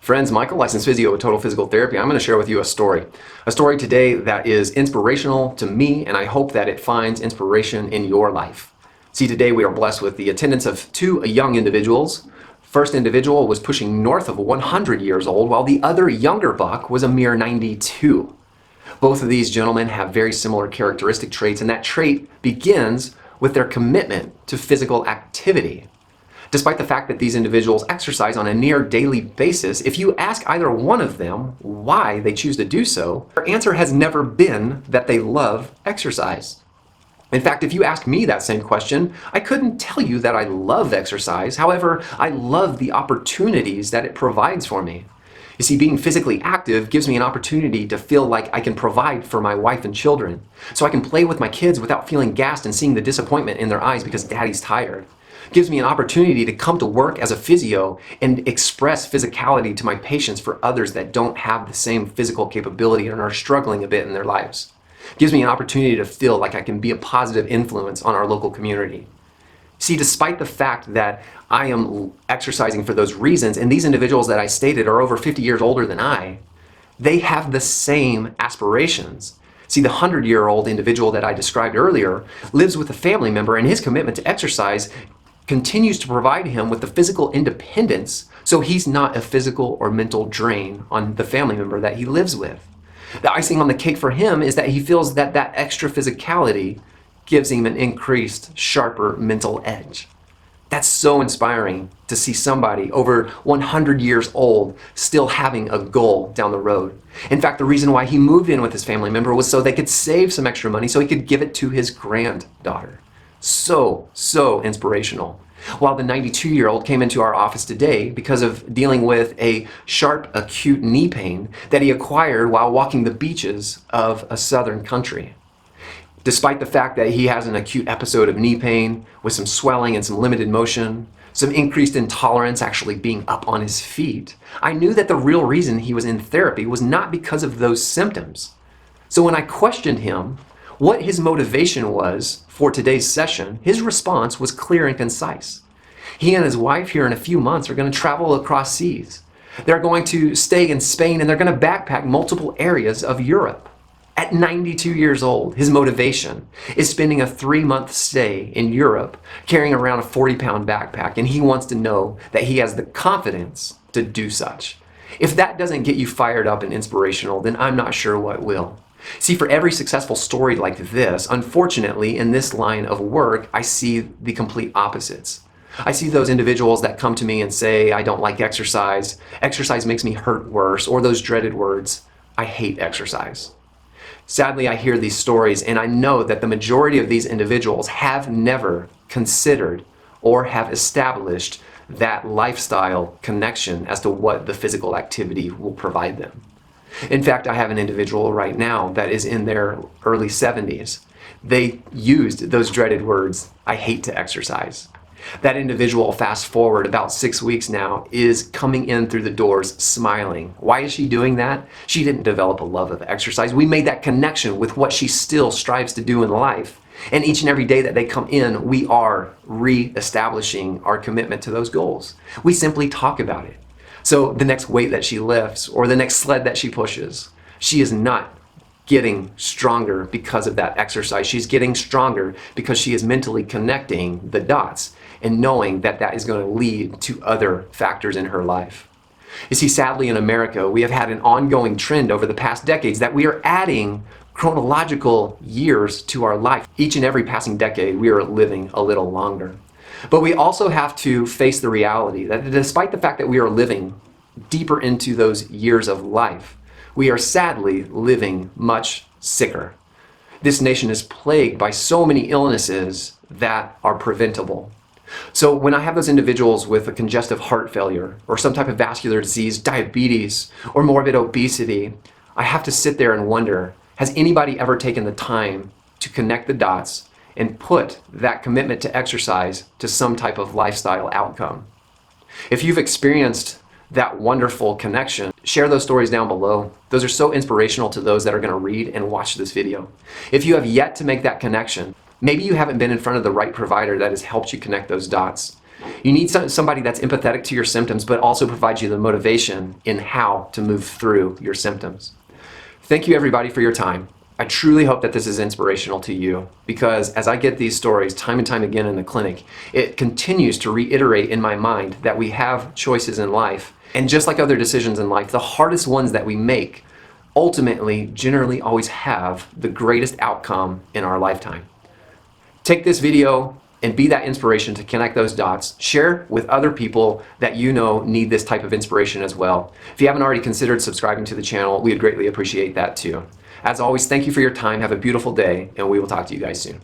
Friends, Michael, licensed physio with Total Physical Therapy. I'm going to share with you a story. A story today that is inspirational to me, and I hope that it finds inspiration in your life. See, today we are blessed with the attendance of two young individuals. First individual was pushing north of 100 years old, while the other younger buck was a mere 92. Both of these gentlemen have very similar characteristic traits, and that trait begins with their commitment to physical activity. Despite the fact that these individuals exercise on a near daily basis, if you ask either one of them why they choose to do so, their answer has never been that they love exercise. In fact, if you ask me that same question, I couldn't tell you that I love exercise. However, I love the opportunities that it provides for me. You see, being physically active gives me an opportunity to feel like I can provide for my wife and children. So I can play with my kids without feeling gassed and seeing the disappointment in their eyes because daddy's tired. It gives me an opportunity to come to work as a physio and express physicality to my patients for others that don't have the same physical capability and are struggling a bit in their lives. It gives me an opportunity to feel like I can be a positive influence on our local community. See, despite the fact that I am exercising for those reasons, and these individuals that I stated are over 50 years older than I, they have the same aspirations. See, the 100-year-old individual that I described earlier lives with a family member, and his commitment to exercise continues to provide him with the physical independence so he's not a physical or mental drain on the family member that he lives with. The icing on the cake for him is that he feels that that extra physicality gives him an increased, sharper mental edge. That's so inspiring to see somebody over 100 years old still having a goal down the road. In fact, the reason why he moved in with his family member was so they could save some extra money so he could give it to his granddaughter. So inspirational. While the 92-year-old came into our office today because of dealing with a sharp, acute knee pain that he acquired while walking the beaches of a southern country. Despite the fact that he has an acute episode of knee pain with some swelling and some limited motion, some increased intolerance actually being up on his feet, I knew that the real reason he was in therapy was not because of those symptoms. So when I questioned him what his motivation was for today's session, his response was clear and concise. He and his wife here in a few months are going to travel across seas. They're going to stay in Spain and they're going to backpack multiple areas of Europe. At 92 years old, his motivation is spending a 3-month stay in Europe carrying around a 40-pound backpack, and he wants to know that he has the confidence to do such. If that doesn't get you fired up and inspirational, then I'm not sure what will. See, for every successful story like this, unfortunately, in this line of work, I see the complete opposites. I see those individuals that come to me and say, I don't like exercise makes me hurt worse, or those dreaded words, I hate exercise. Sadly, I hear these stories, and I know that the majority of these individuals have never considered or have established that lifestyle connection as to what the physical activity will provide them. In fact, I have an individual right now that is in their early 70s. They used those dreaded words, I hate to exercise. That individual, fast forward about 6 weeks now, is coming in through the doors smiling. Why is she doing that? She didn't develop a love of exercise. We made that connection with what she still strives to do in life. And each and every day that they come in, we are re-establishing our commitment to those goals. We simply talk about it. So the next weight that she lifts or the next sled that she pushes, she is not getting stronger because of that exercise. She's getting stronger because she is mentally connecting the dots and knowing that that is going to lead to other factors in her life. You see, sadly in America, we have had an ongoing trend over the past decades that we are adding chronological years to our life. Each and every passing decade, we are living a little longer. But we also have to face the reality that despite the fact that we are living deeper into those years of life, we are sadly living much sicker. This nation is plagued by so many illnesses that are preventable. So when I have those individuals with a congestive heart failure or some type of vascular disease, diabetes, or morbid obesity, I have to sit there and wonder, has anybody ever taken the time to connect the dots and put that commitment to exercise to some type of lifestyle outcome? If you've experienced that wonderful connection, share those stories down below. Those are so inspirational to those that are going to read and watch this video. If you have yet to make that connection, maybe you haven't been in front of the right provider that has helped you connect those dots. You need somebody that's empathetic to your symptoms, but also provides you the motivation in how to move through your symptoms. Thank you, everybody, for your time. I truly hope that this is inspirational to you, because as I get these stories time and time again in the clinic, it continues to reiterate in my mind that we have choices in life. And just like other decisions in life, the hardest ones that we make ultimately generally always have the greatest outcome in our lifetime. Take this video and be that inspiration to connect those dots. Share with other people that you know need this type of inspiration as well. If you haven't already considered subscribing to the channel, we would greatly appreciate that too. As always, thank you for your time. Have a beautiful day, and we will talk to you guys soon.